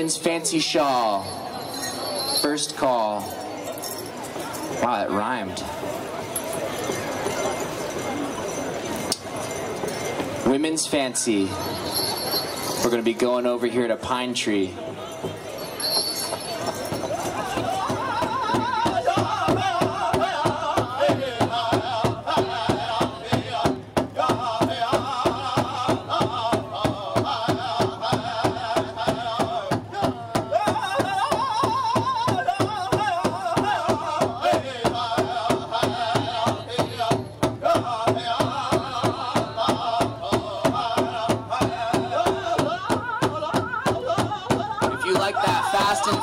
Women's fancy shawl. First call. Wow, that rhymed. Women's fancy. We're going to be going over here to Pine Tree.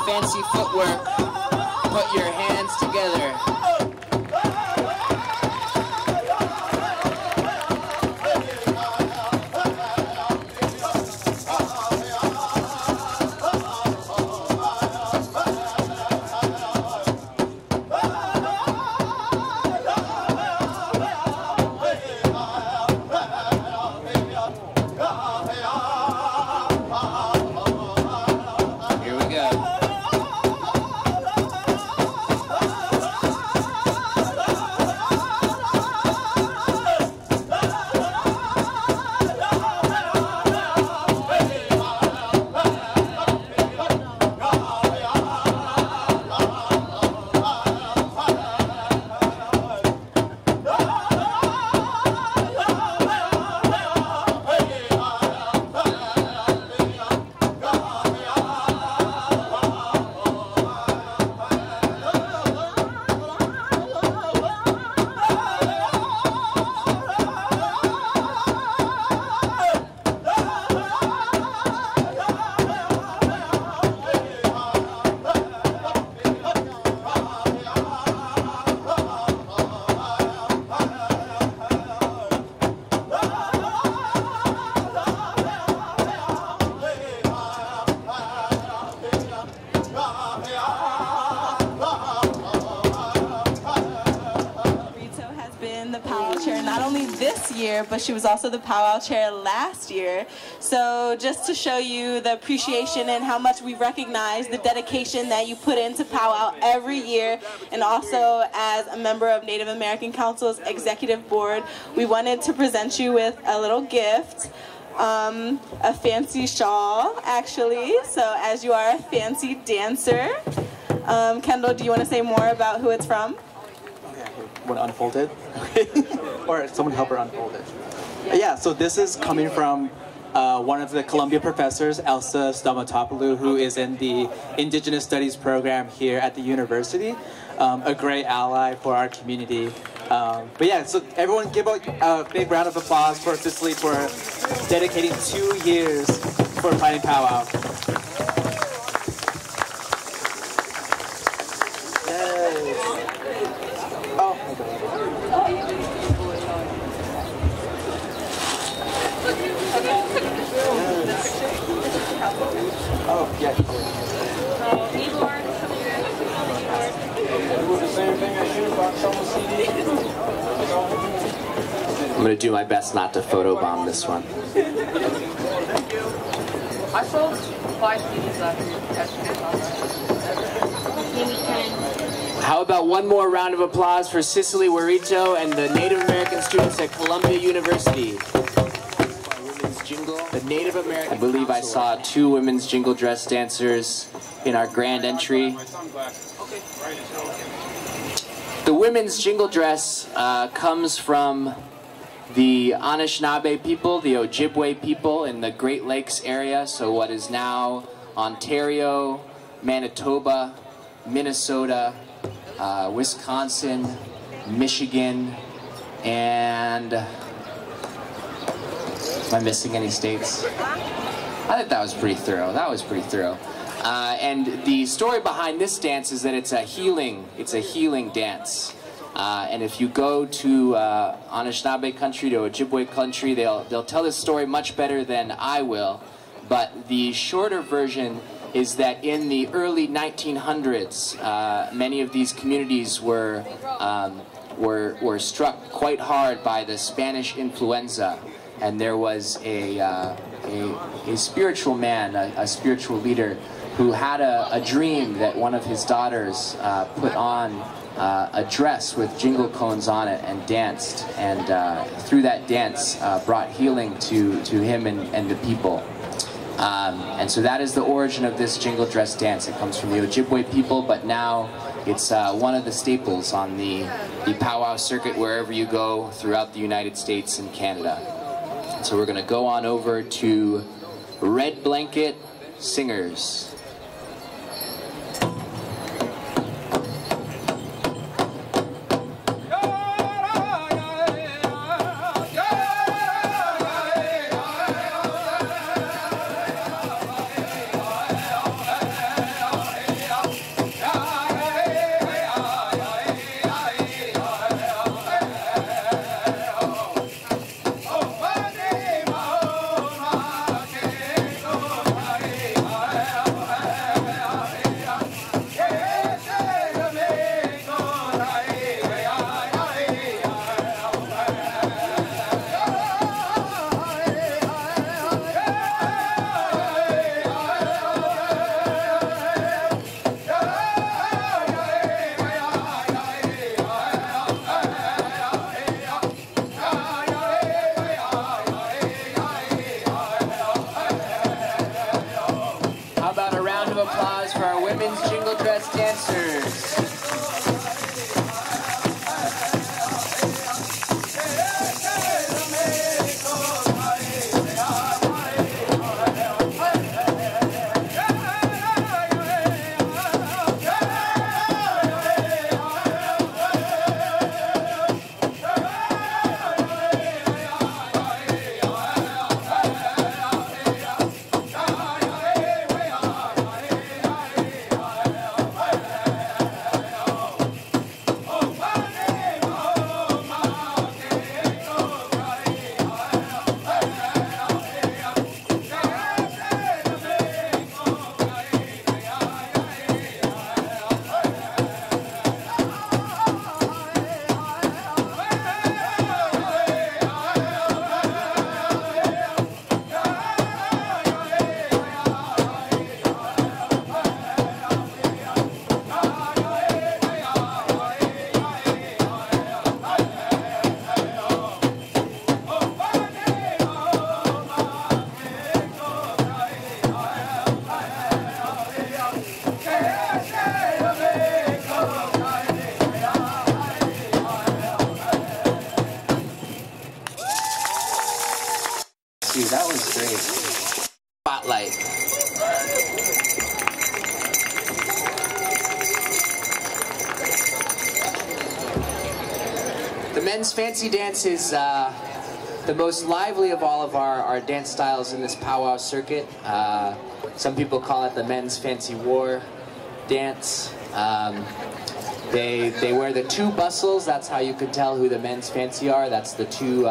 Fancy footwork, put your hands together. But she was also the Powwow chair last year. So just to show you the appreciation and how much we recognize the dedication that you put into Powwow every year, and also as a member of Native American Council's executive board, we wanted to present you with a little gift, a fancy shawl actually. So as you are a fancy dancer, Kendall, do you want to say more about who it's from? Want to unfold it? Or someone help her unfold it. Yeah, so this is coming from one of the Columbia professors, Elsa Stamatopoulou, who is in the Indigenous Studies program here at the university. A great ally for our community. But yeah, so everyone give a big round of applause for Cicely for dedicating 2 years for planning Powwow. Oh, yeah. I'm going to do my best not to photobomb this one. I sold 5 CDs last year. How about one more round of applause for Cicely Warito and the Native American students at Columbia University. The Native American, I believe I saw 2 women's jingle dress dancers in our grand entry. The women's jingle dress comes from the Anishinaabe people, the Ojibwe people in the Great Lakes area, so what is now Ontario, Manitoba, Minnesota, Wisconsin, Michigan, and am I missing any states? I think that was pretty thorough. That was pretty thorough. And the story behind this dance is that it's a healing dance. And if you go to Anishinaabe country, to Ojibwe country, they'll tell this story much better than I will. But the shorter version is that in the early 1900s, many of these communities were struck quite hard by the Spanish influenza, and there was a spiritual man, a spiritual leader, who had a dream that one of his daughters put on a dress with jingle cones on it and danced, and through that dance brought healing to him and the people. And so that is the origin of this jingle dress dance. It comes from the Ojibwe people, but now it's one of the staples on the powwow circuit wherever you go throughout the United States and Canada. So we're going to go on over to Red Blanket Singers. Applause for our women's jingle dress dancers. Dude, that was great. Spotlight. The men's fancy dance is the most lively of all of our dance styles in this powwow circuit. Some people call it the men's fancy war dance. They wear the two bustles. That's how you could tell who the men's fancy are. That's the two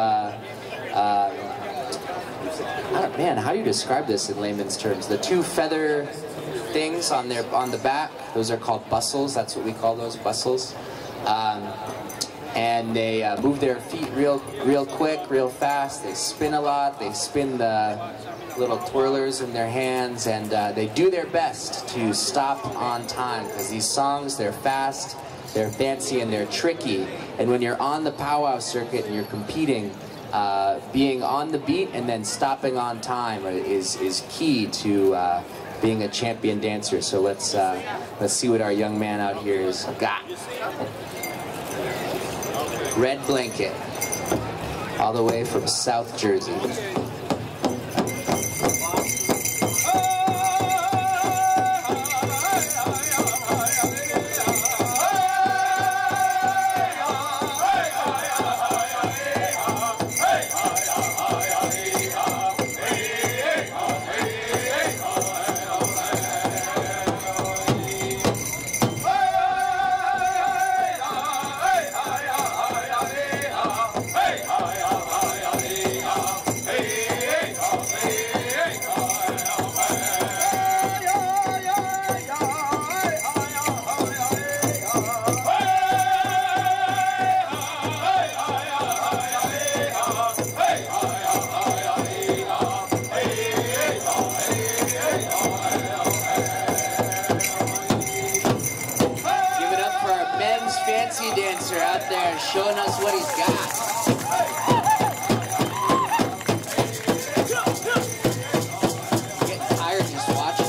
man, how do you describe this in layman's terms? The two feather things on the back, those are called bustles. That's what we call those, bustles. And they move their feet real quick, real fast. They spin a lot. They spin the little twirlers in their hands, and they do their best to stop on time, because these songs, they're fast, they're fancy, and they're tricky. And when you're on the powwow circuit and you're competing, being on the beat and then stopping on time is key to being a champion dancer. So let's see what our young man out here has got. Red Blanket, all the way from South Jersey. Hey! men's fancy dancer out there showing us what he's got. Getting tired just watching.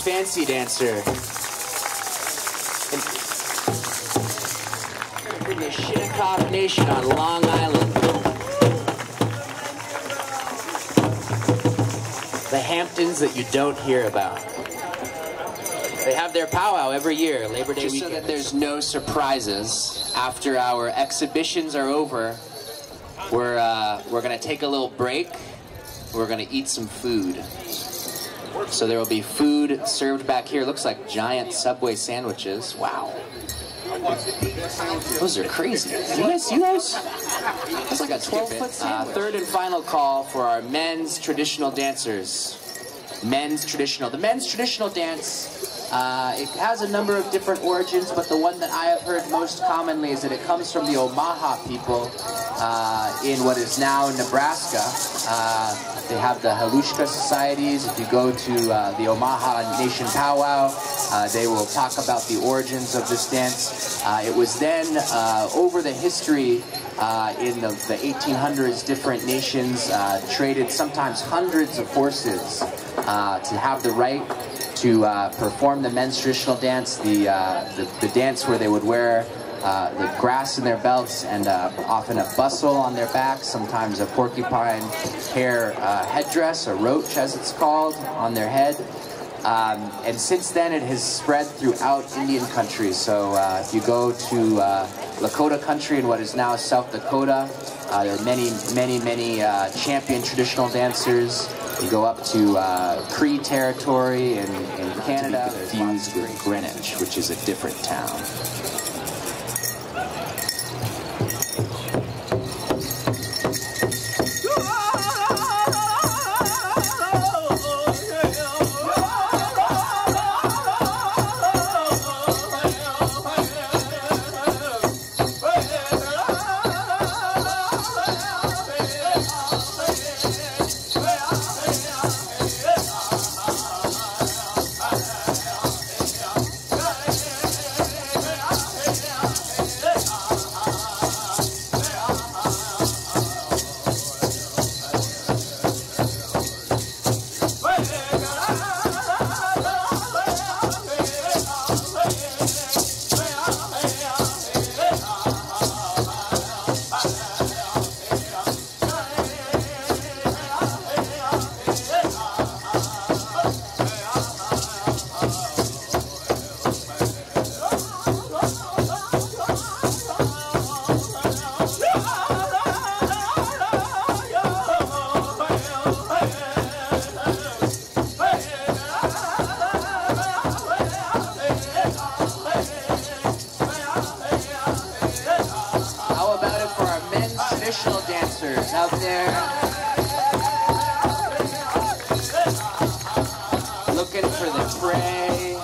Fancy dancer. In the Shinnecock Nation on Long Island. The Hamptons that you don't hear about. They have their powwow every year, Labor Day weekend. So that there's no surprises, after our exhibitions are over, we're gonna take a little break. We're gonna eat some food. So there will be food served back here. Looks like giant Subway sandwiches. Wow. Those are crazy. You guys see those? That's like a 12-foot sandwich. Third and final call for our men's traditional dancers. The men's traditional dance, it has a number of different origins, but the one that I have heard most commonly is that it comes from the Omaha people in what is now Nebraska. They have the Halushka societies. If you go to the Omaha Nation Powwow, they will talk about the origins of this dance. It was then, over the history in the 1800s, different nations traded sometimes hundreds of horses to have the right to perform the men's traditional dance, the dance where they would wear the grass in their belts and often a bustle on their back, sometimes a porcupine hair headdress, a roach as it's called, on their head. And since then it has spread throughout Indian country. So if you go to Lakota country in what is now South Dakota, there are many champion traditional dancers. You go up to Cree territory in Canada. Fused with Greenwich, which is a different town. Out there looking for the prey,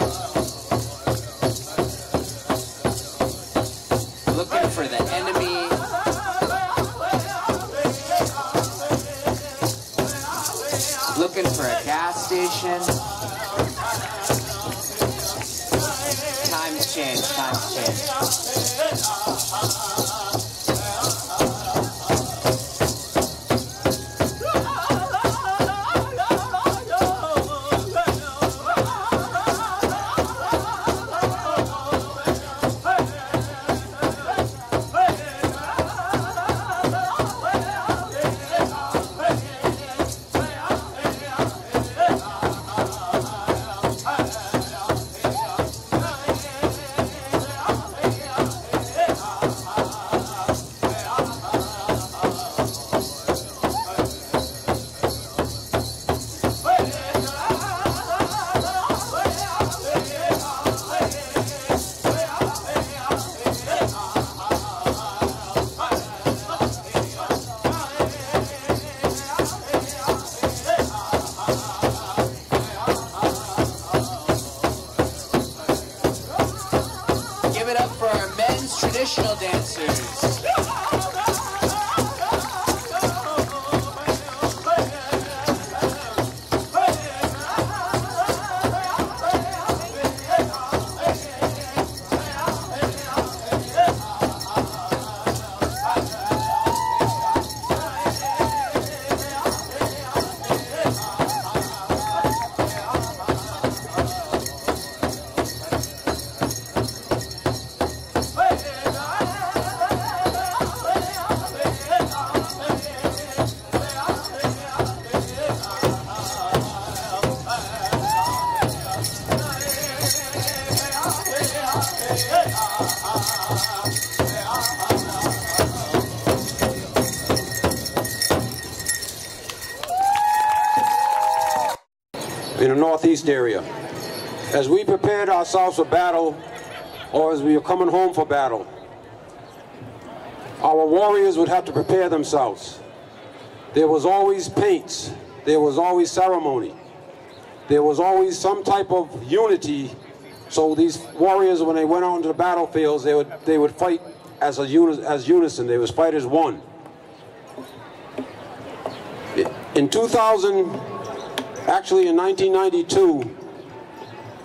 looking for the enemy, looking for a gas station. Times change, times change. traditional dancers. In the northeast area. As we prepared ourselves for battle, or as we were coming home for battle, our warriors would have to prepare themselves. There was always paints, there was always ceremony, there was always some type of unity. So these warriors, when they went out into the battlefields, they would fight as unison, they would fight as one. In 2000, actually in 1992,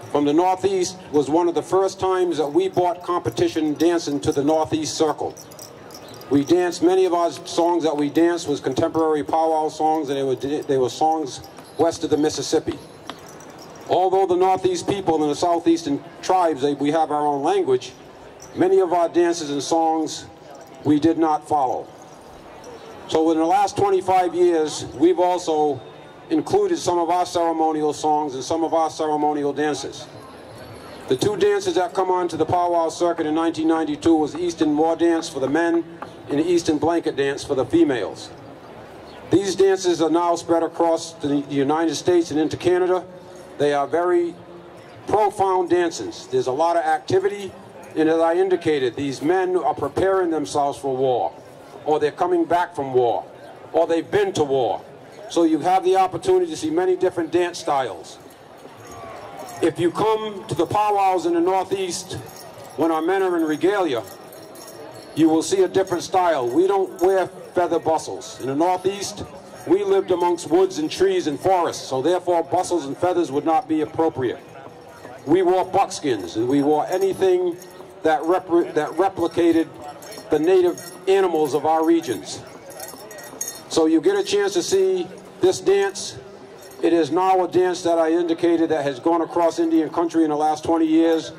from the Northeast was one of the first times that we brought competition dancing to the Northeast Circle. We danced, many of our songs that we danced was contemporary powwow songs, and they were songs west of the Mississippi. Although the Northeast people and the Southeastern tribes, we have our own language, many of our dances and songs we did not follow. So in the last 25 years, we've also included some of our ceremonial songs and some of our ceremonial dances. The two dances that come onto the powwow circuit in 1992 was the Eastern War Dance for the men and the Eastern Blanket Dance for the females. These dances are now spread across the United States and into Canada. They are very profound dances. There's a lot of activity, and as I indicated, these men are preparing themselves for war, or they're coming back from war, or they've been to war. So you have the opportunity to see many different dance styles. If you come to the powwows in the Northeast, when our men are in regalia, you will see a different style. We don't wear feather bustles. In the Northeast, we lived amongst woods and trees and forests, so therefore bustles and feathers would not be appropriate. We wore buckskins, and we wore anything that replicated the native animals of our regions. So you get a chance to see this dance. It is now a dance that I indicated that has gone across Indian country in the last 20 years,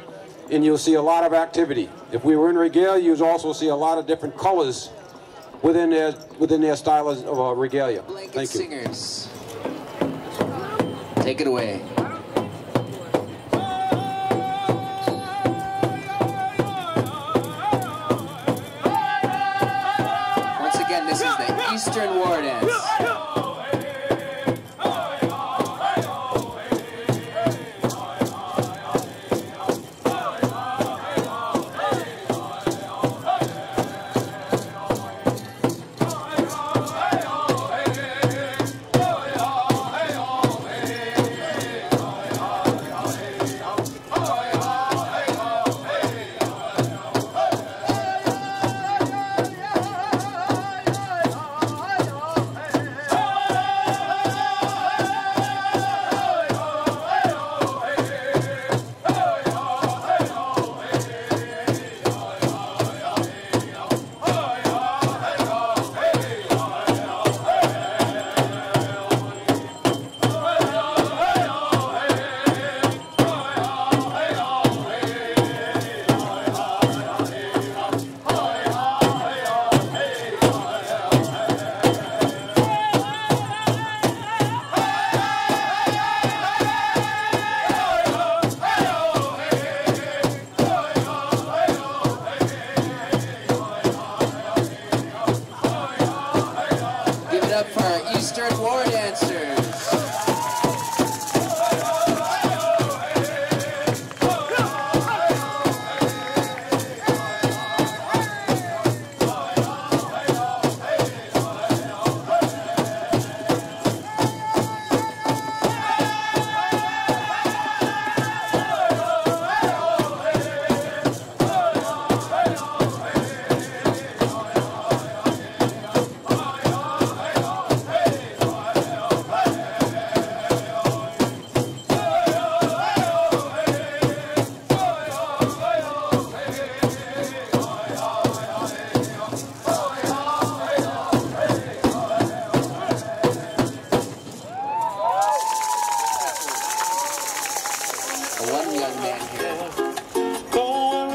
and you'll see a lot of activity. If we were in regalia, you'd also see a lot of different colors within their style of regalia. Blanket Thank you. Singers. Take it away. Once again, this is the Eastern War Dance. one young man here. For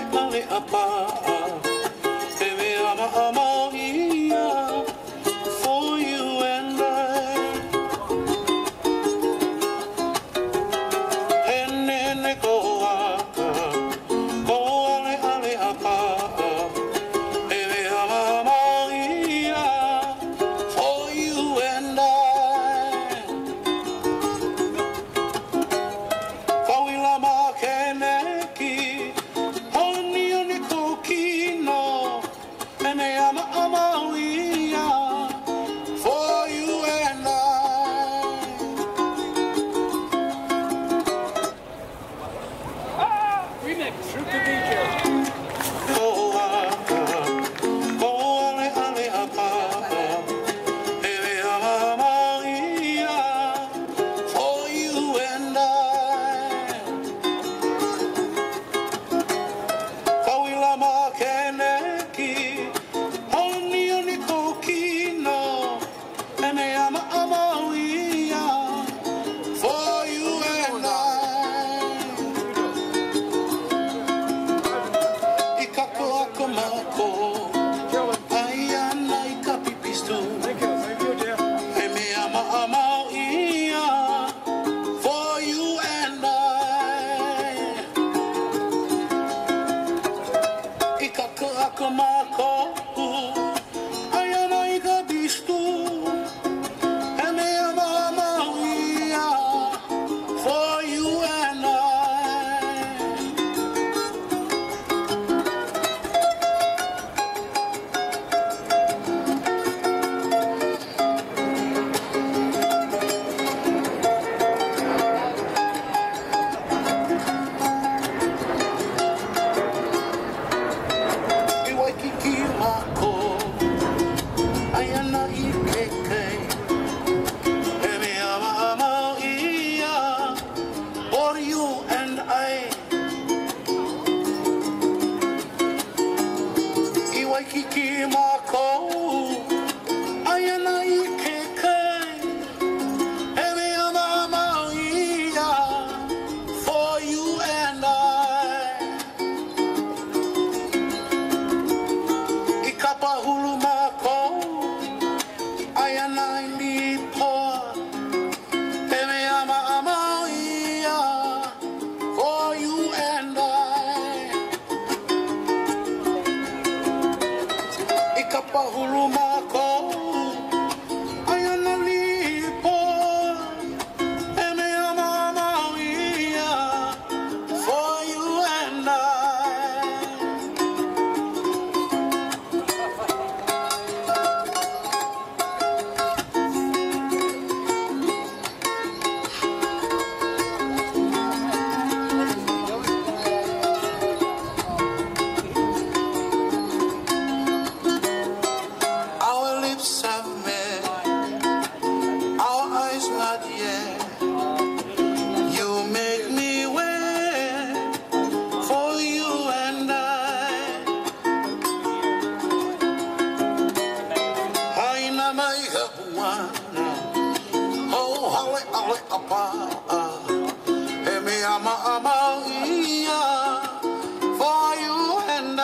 you and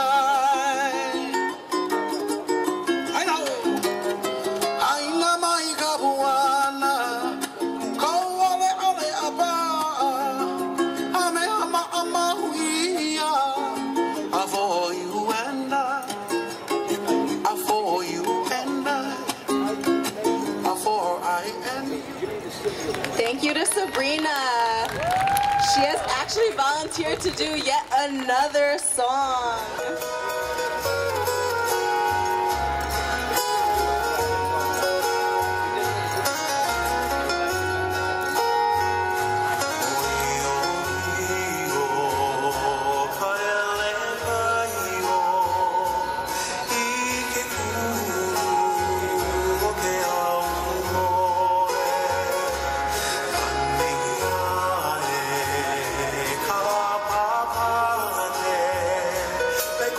Thank you to Sabrina. She has actually volunteered to do yet another song. They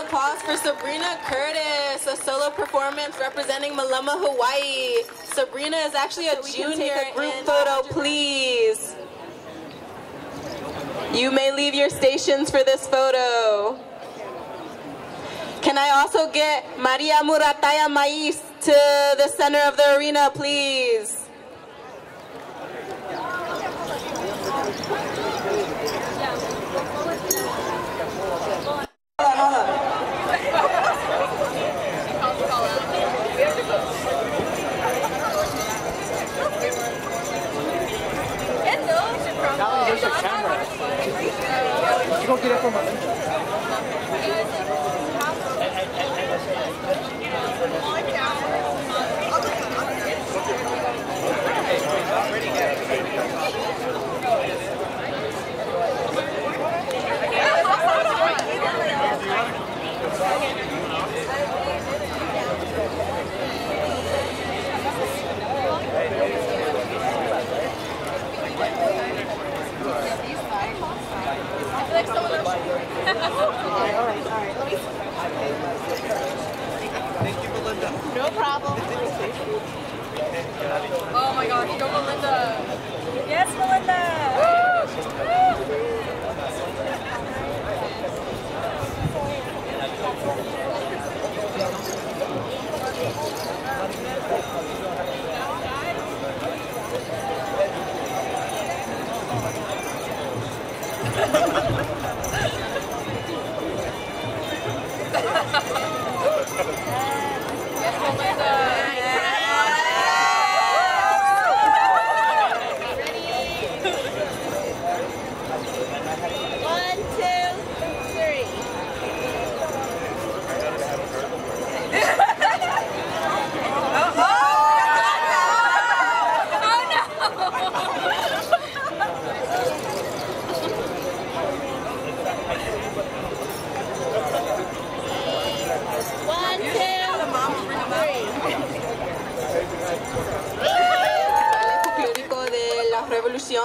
applause for Sabrina Curtis, a solo performance representing Malama, Hawaii. Sabrina is actually a junior. Take a group photo, please. You may leave your stations for this photo. Can I also get Maria Murataya Mais to the center of the arena, please? There's a camera. You go get it from Thank you, Melinda. No problem. Oh my gosh, go Melinda. Yes, Melinda.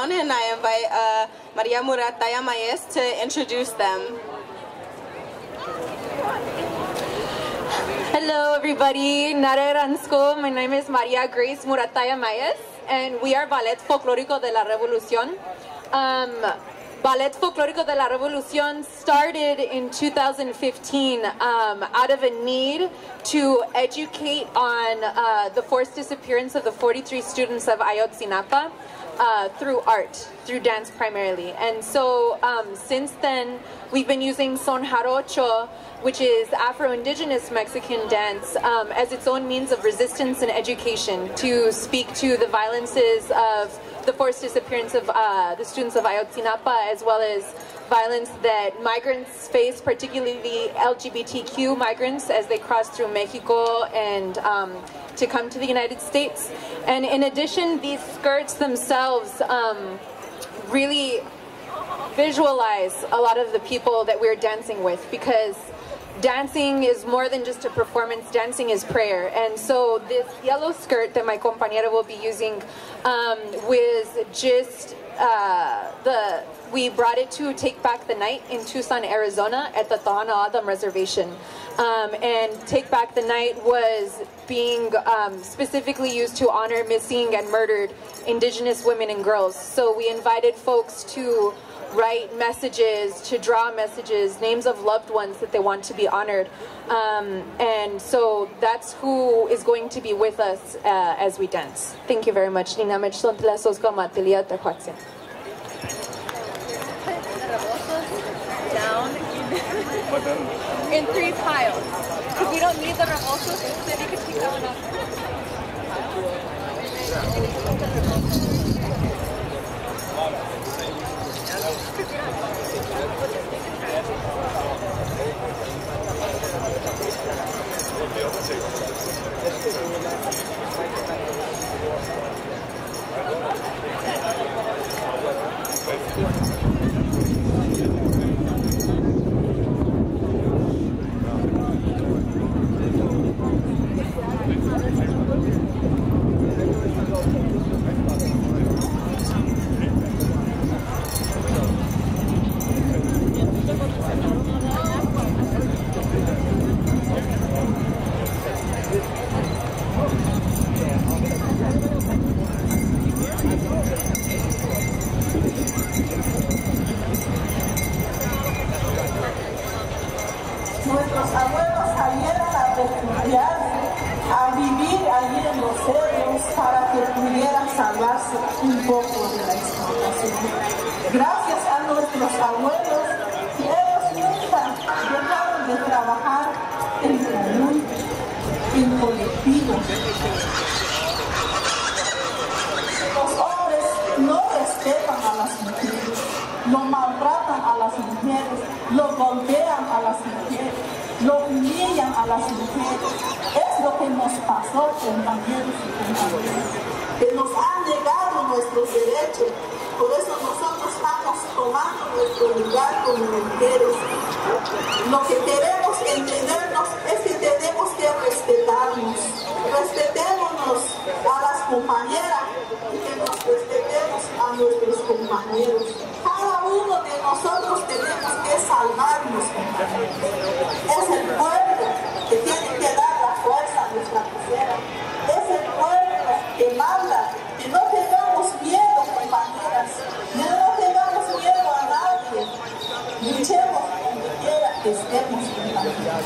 And I invite Maria Murataya Mais to introduce them. Hello everybody, Nare Ransko. My name is Maria Grace Murataya Maes, and we are Ballet Folclórico de la Revolución. Ballet Folclórico de la Revolución started in 2015 out of a need to educate on the forced disappearance of the 43 students of Ayotzinapa. Through art, through dance primarily. And so since then, we've been using Son Jarocho, which is Afro-Indigenous Mexican dance, as its own means of resistance and education to speak to the violences of the forced disappearance of the students of Ayotzinapa, as well as violence that migrants face, particularly LGBTQ migrants, as they cross through Mexico and to come to the United States. And in addition, these skirts themselves really visualize a lot of the people that we're dancing with, because dancing is more than just a performance. Dancing is prayer. And so this yellow skirt that my compañera will be using was just we brought it to Take Back the Night in Tucson, Arizona at the Tohono O'odham Reservation. And Take Back the Night was being specifically used to honor missing and murdered Indigenous women and girls. So we invited folks to write messages, to draw messages, names of loved ones that they want to be honored. And so that's who is going to be with us as we dance. Thank you very much. Down in 3 piles. Because we don't need the revolsos, so you can keep that one up. Nuestros abuelos salieron a refugiarse, a vivir allí en los cerros para que pudieran salvarse un poco de la explotación. Gracias a nuestros abuelos, ellos nunca dejaron de trabajar en común, en colectivo. Los hombres no respetan a las mujeres, lo maltratan a las mujeres, lo golpean a las mujeres, lo humillan a las mujeres. Es lo que nos pasó, compañeros y compañeras, que nos han negado nuestros derechos. Por eso nosotros estamos tomando nuestro lugar como mujeres. Lo que queremos entendernos es que tenemos que respetarnos. Respetémonos a las compañeras y que nos respetemos a nuestros compañeros. Cada uno de nosotros tenemos que salvarnos, compañeros. Es el pueblo que tiene que dar la fuerza a nuestra mujer. Es el pueblo que manda. Que no tengamos miedo, compañeras. Que no tengamos miedo a nadie. Luchemos donde quiera que estemos, compañeras.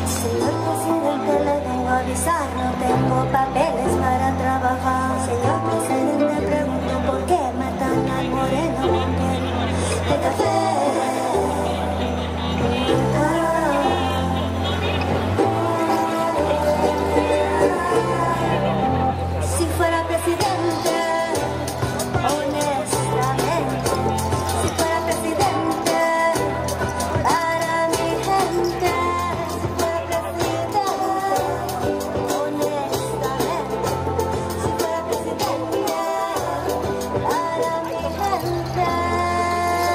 Señor presidente, le vengo a avisar, no tengo papeles para trabajar. Señor presidente, pregunto por qué matan al moreno Montiel de café. Si fuera presidente, honestamente, si fuera presidente, para mi gente, si fuera presidente, honestamente, si fuera presidente, para mi gente.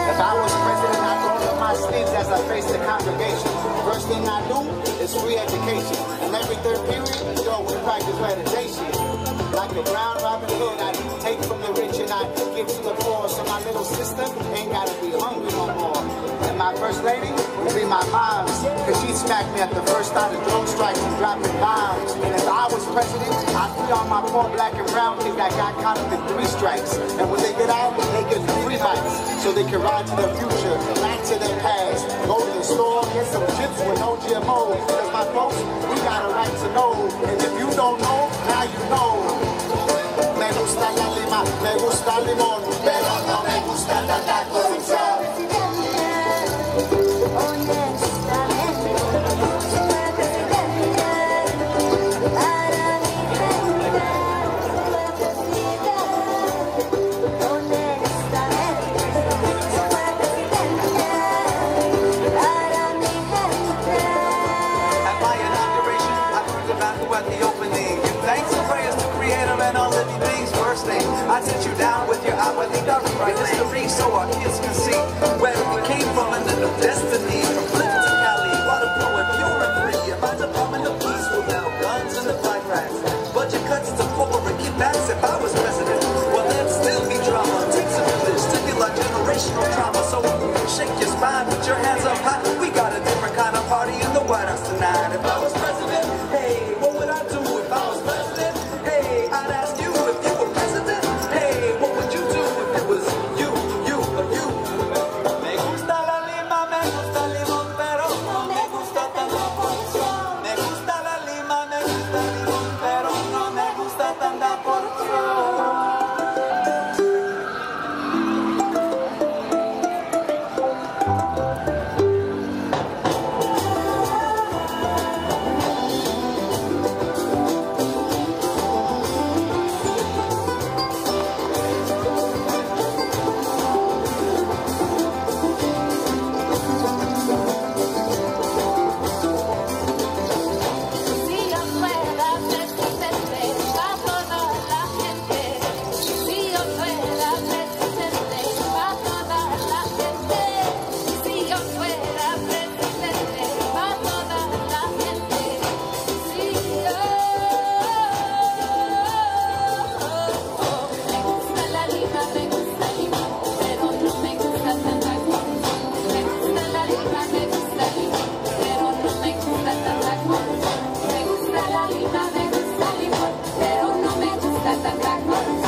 If I was president, I'd roll up my sleeves as I face the congregation. First thing I do is free education. And every third period, yo, we practice meditation. Like a brown Robin Hood, I take from the rich and I give to the poor. So my little sister ain't gotta be hungry no more. And my first lady would be my mom's, cause she'd smack me at the first start of drone strikes and dropping bombs. And if I was president, I'd free all my poor black and brown kids that got caught up in 3 strikes. And when they get out, they get 3 hikes. So they can ride to the future, back to their past. Go to the store, get some chips with no GMO. Cause my folks, we got a right to know. And if you don't know, now you know. Me gusta la lima, me gusta el limón, pero no me gusta tanta corrupción. I sit you down with your eye, I think I rewrite history so our kids can see where we came from and the destiny. From Flint to Cali, water flowing pure and free. If my department of peace will now guns and the flag racks, budget cuts to corporate kickbacks. If I was president, well there'd still be drama. Take some of this, stimulate generational trauma. So shake your spine, put your hands up high. We got a different kind of party in the White House tonight. If I was president, hey, what would I do if I was president? Hey, I'd ask you if you were president. Hey, what would you do if it was you, or you? Me gusta la lima, me gusta el limón, pero no me gusta tanta corrupción. Me gusta la lima, me gusta el limón, pero no me gusta tanta corrupción. that black man